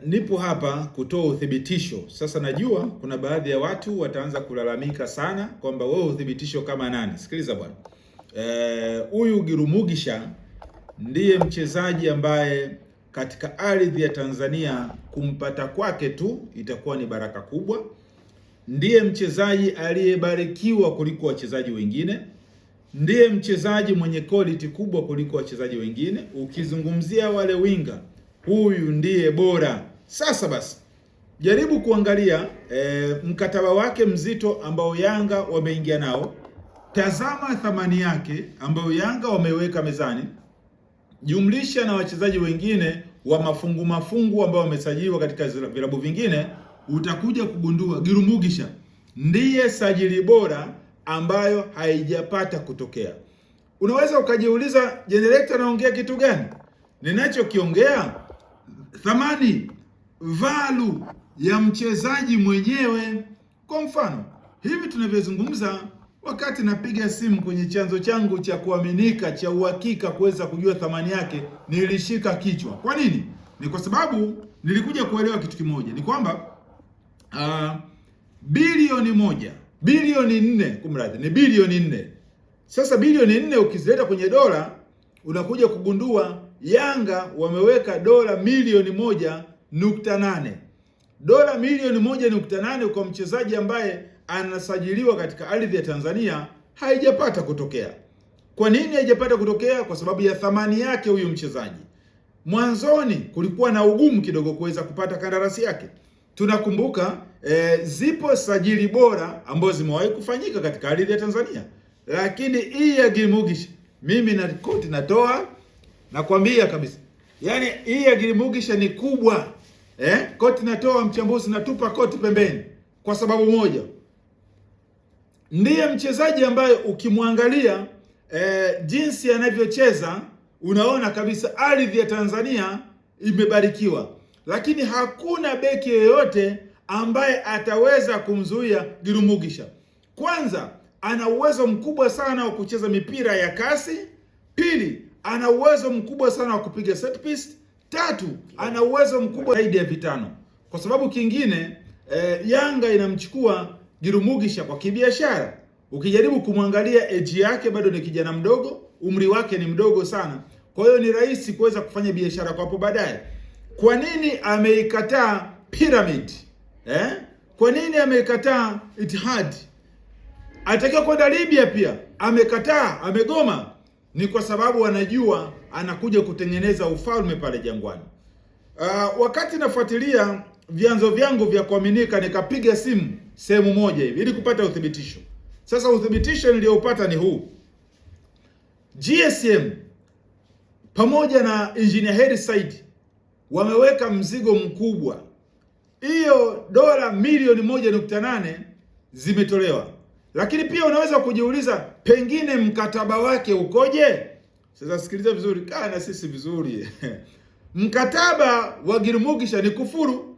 Nipo hapa kutoa uthibitisho. Sasa najua kuna baadhi ya watu wataanza kulalamika sana kwamba wewe uthibitisho kama nani? Sikiliza bwana. Huyu Giru Mugisha ndiye mchezaji ambaye katika ardhi ya Tanzania kumpata kwake tu itakuwa ni baraka kubwa. Ndiye mchezaji aliyebarikiwa kuliko wachezaji wengine. Ndiye mchezaji mwenye quality kubwa kuliko wachezaji wengine. Ukizungumzia wale winga, huyu ndiye bora. Sasa basi, jaribu kuangalia mkataba wake mzito ambao Yanga wameingia nao. Tazama thamani yake ambayo Yanga wameweka mezani, jumlisha na wachezaji wengine wa mafungu ambao wamesajiliwa katika vilabu vingine, utakuja kugundua Giru Mugisha ndiye sajili bora ambayo haijapata kutokea. Unaweza ukajiuliza, generator anaongea kitu gani? Ninachokiongea thamani, value ya mchezaji mwenyewe. Kwa mfano, hivi tunavyozungumza, wakati napiga simu kwenye chanzo changu cha kuaminika cha uhakika kuweza kujua thamani yake, nilishika kichwa. Kwa nini? Ni kwa sababu nilikuja kuelewa kitu kimoja, ni kwamba bilioni 4, kumradhi, ni bilioni 4. Sasa bilioni 4 ukizileta kwenye dola, unakuja kugundua Yanga wameweka dola milioni 1.8. Dola milioni 1.8 kwa mchezaji ambaye anasajiliwa katika ardhi ya Tanzania haijapata kutokea. Kwa nini haijapata kutokea? Kwa sababu ya thamani yake huyu mchezaji. Mwanzoni kulikuwa na ugumu kidogo kuweza kupata kandarasi yake. Tunakumbuka zipo sajili bora ambazo zimewahi kufanyika katika ardhi ya Tanzania, lakini hii ya Giru Mugisha, mimi na koti natoa, nakwambia kabisa, yani hii ya Giru Mugisha ni kubwa. Koti natoa, mchambuzi natupa koti pembeni, kwa sababu moja, ndiye mchezaji ambaye ukimwangalia jinsi anavyocheza unaona kabisa ardhi ya Tanzania imebarikiwa. Lakini hakuna beki yoyote ambaye ataweza kumzuia Giru Mugisha. Kwanza, ana uwezo mkubwa sana wa kucheza mipira ya kasi. Pili, ana uwezo mkubwa sana wa kupiga set piece. Tatu, ana uwezo mkubwa zaidi ya vitano. Kwa sababu kingine, Yanga inamchukua Giru Mugisha kwa kibiashara. Ukijaribu kumwangalia age yake bado ni kijana mdogo, umri wake ni mdogo sana. Kwa hiyo ni rahisi kuweza kufanya biashara kwa hapo baadaye. Kwa nini ameikataa Pyramid? Kwa nini ameikataa Ittihad? Anatakiwa kwenda Libya pia, amekataa, amegoma. Ni kwa sababu anajua anakuja kutengeneza ufalme pale Jangwani. Wakati nafuatilia vyanzo vyangu vya kuaminika, nikapiga simu sehemu moja hivi ili kupata uthibitisho. Sasa uthibitisho niliopata ni huu. GSM pamoja na Engineer Hersi Said wameweka mzigo mkubwa. Hiyo dola milioni 1.8 zimetolewa. Lakini pia unaweza kujiuliza, pengine mkataba wake ukoje? Sasa sikiliza vizuri, kaa na sisi vizuri. Mkataba wa Giru Mugisha ni kufuru.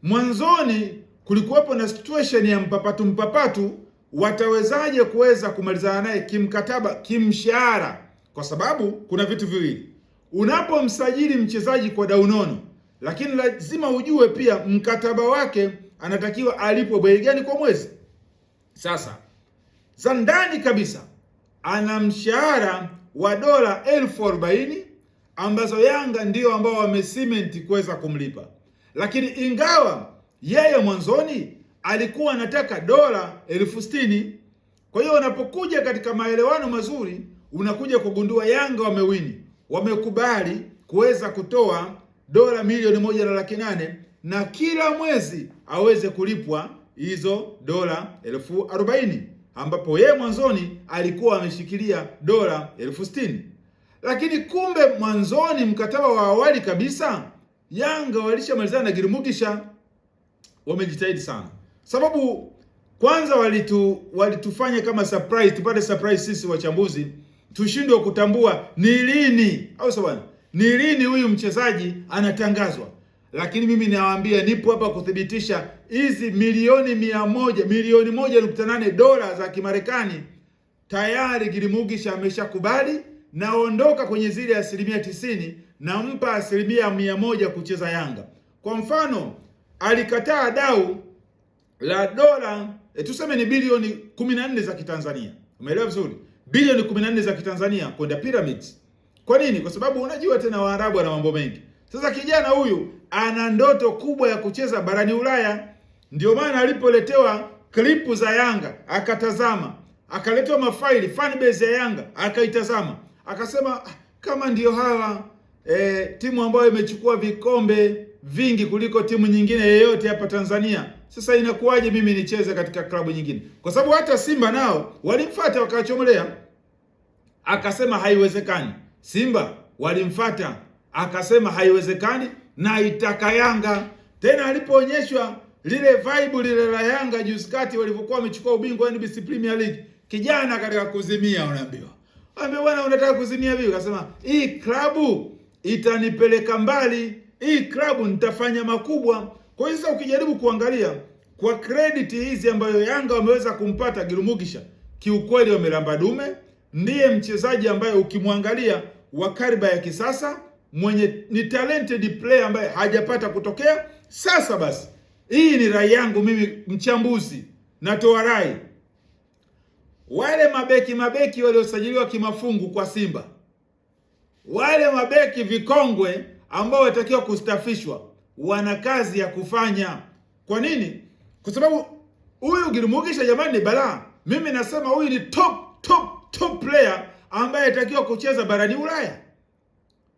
Mwanzoni kulikuwepo na situation ya mpapatu, watawezaje kuweza kumalizana naye kimkataba, kimshahara? Kwa sababu kuna vitu viwili. Unapomsajili mchezaji kwa daunono, lakini lazima ujue pia mkataba wake anatakiwa alipwe bei gani kwa mwezi. Sasa za ndani kabisa ana mshahara wa dola 40,000 ambazo Yanga ndio ambao wamesimenti kuweza kumlipa. Lakini ingawa yeye mwanzoni alikuwa anataka dola 60,000, kwa hiyo unapokuja katika maelewano mazuri, unakuja kugundua Yanga wamewini. Wamekubali kuweza kutoa dola milioni 1.8 na kila mwezi aweze kulipwa hizo dola 40,000, ambapo yeye mwanzoni alikuwa ameshikilia dola 60,000. Lakini kumbe mwanzoni, mkataba wa awali kabisa, Yanga walishamalizana na Giru Mugisha. Wamejitahidi sana, sababu kwanza walitufanya kama surprise, tupate surprise sisi wachambuzi, tushindwe kutambua ni lini, au sawa, ni lini huyu mchezaji anatangazwa. Lakini mimi nawaambia, nipo hapa kuthibitisha hizi milioni 1.8 dola za Kimarekani tayari Giru Mugisha ameshakubali, naondoka kwenye zile 90% nampa 100% kucheza Yanga. Kwa mfano, alikataa dau la dola tuseme ni bilioni 14 za Kitanzania. Umeelewa vizuri? Bilioni 14 za Kitanzania kwenda Pyramids. Kwa nini? Kwa sababu unajua tena Waarabu wana mambo mengi. Sasa kijana huyu ana ndoto kubwa ya kucheza barani Ulaya. Ndio maana alipoletewa klipu za Yanga akatazama, akaletewa mafaili fanbase ya Yanga akaitazama, akasema kama ndio hawa timu ambayo imechukua vikombe vingi kuliko timu nyingine yoyote hapa Tanzania, sasa inakuwaje mimi nicheze katika klabu nyingine? Kwa sababu hata Simba nao walimfuata wakachomolea, akasema haiwezekani. Simba walimfuata akasema haiwezekani na itaka Yanga. Tena alipoonyeshwa lile vibe lile la Yanga juzi kati walivyokuwa wamechukua ubingwa wa NBC Premier League, kijana katika kuzimia, unaambiwa bwana, unataka kuzimia vipi? Akasema hii klabu itanipeleka mbali, hii klabu nitafanya makubwa. Kwa hiyo sasa ukijaribu kuangalia kwa credit hizi ambayo Yanga wameweza kumpata Girumugisha, kiukweli wamelamba dume. Ndiye mchezaji ambaye ukimwangalia wa kariba ya kisasa, mwenye ni talented player ambaye hajapata kutokea. Sasa basi, hii ni rai yangu mimi mchambuzi, natoa rai. Wale mabeki waliosajiliwa kimafungu kwa Simba, wale mabeki vikongwe ambao watakiwa kustafishwa, wana kazi ya kufanya. Kwa nini? Kwa sababu huyu Girumugisha jamani ni balaa. Mimi nasema huyu ni top player ambaye atakiwa kucheza barani Ulaya.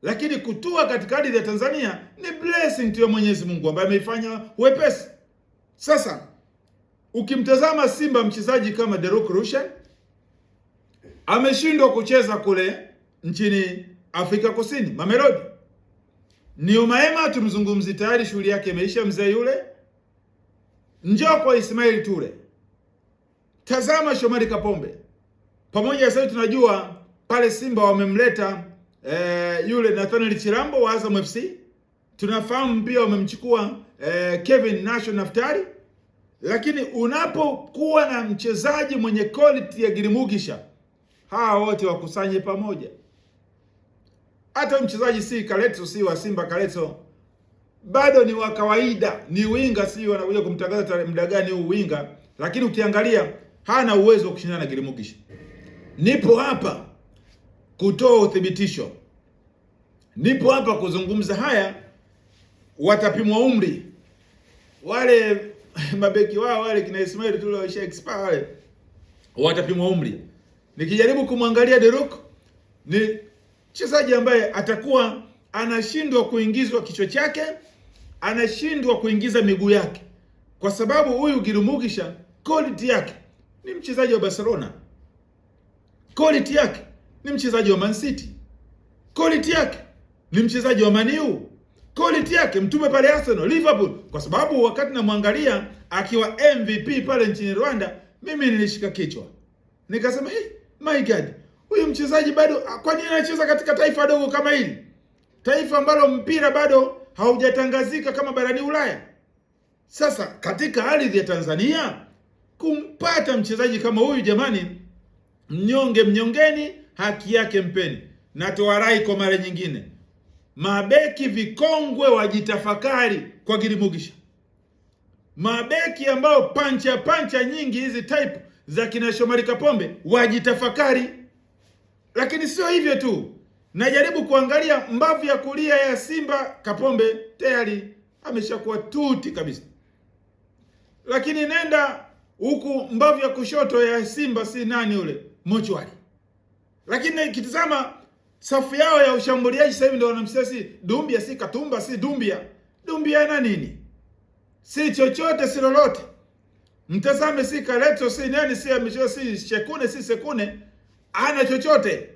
Lakini kutua katika ardhi ya Tanzania ni blessing tu ya Mwenyezi Mungu ambaye ameifanya wepesi. Sasa ukimtazama Simba, mchezaji kama Derock Rushan ameshindwa kucheza kule nchini Afrika Kusini, Mamelodi. Niomaema tumzungumzi, tayari shughuli yake imeisha mzee yule. Njoo kwa Ismail Ture. Tazama Shomari Kapombe. Pamoja sasa tunajua pale Simba wamemleta yule Nathaniel Chirambo wa Azam FC. Tunafahamu pia wamemchukua Kevin Nasho Naftari. Lakini unapokuwa na mchezaji mwenye quality ya Girumugisha, hawa wote wakusanye pamoja. Hata mchezaji si Kaleto, si wa Simba Kaleto, bado ni wa kawaida, ni winga, si wanakuja kumtangaza muda gani huu winga, lakini ukiangalia hana uwezo wa kushindana na Girumugisha. Nipo hapa kutoa uthibitisho, nipo hapa kuzungumza haya. Watapimwa umri wale mabeki wao wale kina Ismail Tule wa expire wale, watapimwa umri. Nikijaribu kumwangalia Derock, ni mchezaji ambaye atakuwa anashindwa kuingizwa kichwa chake, anashindwa kuingiza miguu yake, kwa sababu huyu Girumugisha quality yake ni mchezaji wa Barcelona, quality yake ni mchezaji wa Man City, quality yake ni mchezaji wa Man U, quality yake mtume pale Arsenal, Liverpool. Kwa sababu wakati namwangalia akiwa MVP pale nchini Rwanda, mimi nilishika kichwa nikasema, hey, my God, huyu mchezaji bado kwa nini anacheza katika taifa dogo kama hili, taifa ambalo mpira bado haujatangazika kama barani Ulaya? Sasa katika ardhi ya Tanzania kumpata mchezaji kama huyu, jamani, mnyonge mnyongeni, haki yake mpeni. Natoa rai kwa mara nyingine, mabeki vikongwe wajitafakari kwa Girumugisha. Mabeki ambao pancha nyingi hizi type za kina Shomari Kapombe wajitafakari. Lakini sio hivyo tu, najaribu kuangalia mbavu ya kulia ya Simba, Kapombe tayari ameshakuwa tuti kabisa. Lakini nenda huku mbavu ya kushoto ya Simba, si nani ule Mochwari. Lakini kitazama safu yao ya ushambuliaji sasa hivi ndio wanamsia, si Dumbia, si Katumba, si Dumbia na nini, si chochote, si lolote. Mtazame si Kaleto, si nani, si Amisho, si Shekune, si Sekune, ana chochote.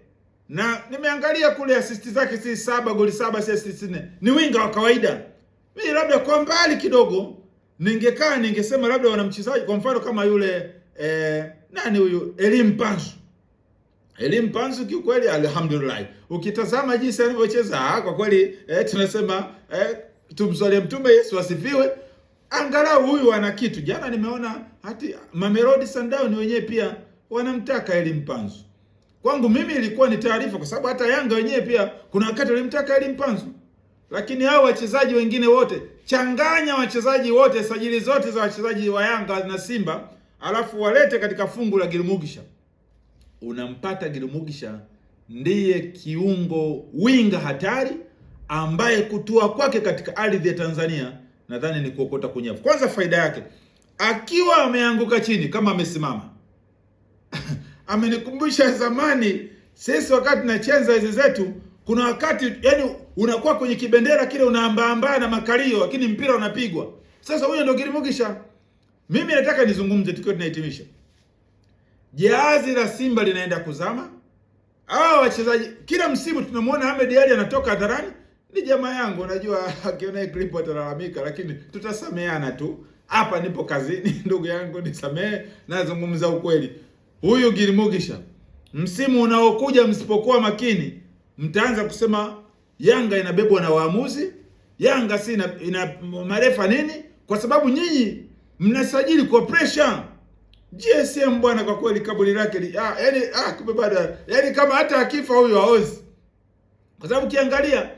Na nimeangalia kule assist zake si 7 goli 7, si assist 4. Ni winga wa kawaida. Mimi labda kwa mbali kidogo ningesema labda wana mchezaji kwa mfano kama yule nani huyu Elim Panzu kiukweli alhamdulillah. Ukitazama jinsi anavyocheza kwa kweli tunasema tumswalie Mtume Yesu asifiwe. Angalau huyu ana kitu. Jana nimeona hati Mamelodi Sundowns wenyewe pia wanamtaka Elim Panzu. Kwangu mimi ilikuwa ni taarifa, kwa sababu hata Yanga wenyewe pia kuna wakati walimtaka Elie Mpanzu. Lakini hao wachezaji wengine wote, changanya wachezaji wote, sajili zote za wachezaji wa Yanga na Simba, alafu walete katika fungu la Gilmugisha. Unampata Gilmugisha ndiye kiungo winga hatari ambaye kutua kwake katika ardhi ya Tanzania nadhani ni kuokota kunyavu. Kwanza faida yake, akiwa ameanguka chini kama amesimama amenikumbusha zamani sisi wakati tunacheza hizi zetu, kuna wakati yani unakuwa kwenye kibendera kile unaambaambaa na makalio, lakini mpira unapigwa. Sasa huyo ndio Gilmugisha. Mimi nataka nizungumze tukiwa tunahitimisha. Jahazi la Simba linaenda kuzama. Hao wachezaji kila msimu tunamwona Ahmed Ally anatoka hadharani, ni jamaa yangu, unajua akiona clip atalalamika, lakini tutasameana tu. Hapa nipo kazini ndugu yangu, nisamehe, nazungumza ukweli. Huyu Gilmugisha, msimu unaokuja msipokuwa makini, mtaanza kusema Yanga inabebwa na waamuzi, Yanga si ina marefa nini, kwa sababu nyinyi mnasajili kwa pressure. GSM bwana, kwa kweli kaburi lake kumbe bado yani kama hata akifa huyu haozi, kwa sababu kiangalia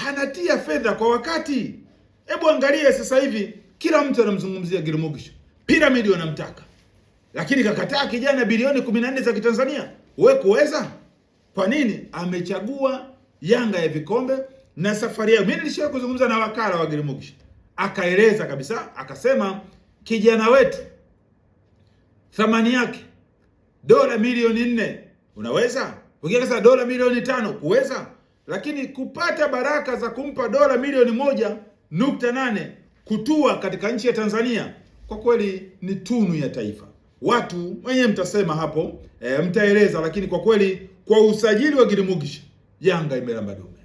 anatia fedha kwa wakati. Hebu angalia sasa hivi kila mtu anamzungumzia Gilmugisha, Piramidi wanamtaka, lakini kakataa kijana bilioni 14 za Kitanzania. Wewe kuweza kwa nini? Amechagua Yanga ya vikombe na safari yao. Mimi nilishawahi kuzungumza na wakala wa Gilmugisha, akaeleza kabisa, akasema kijana wetu thamani yake dola milioni 4, unaweza ukiongeza dola milioni 5 kuweza, lakini kupata baraka za kumpa dola milioni 1.8 kutua katika nchi ya Tanzania, kwa kweli ni tunu ya taifa. Watu wenyewe mtasema hapo, mtaeleza, lakini kwa kweli kwa usajili wa Gilmugisha Yanga imelamba dume.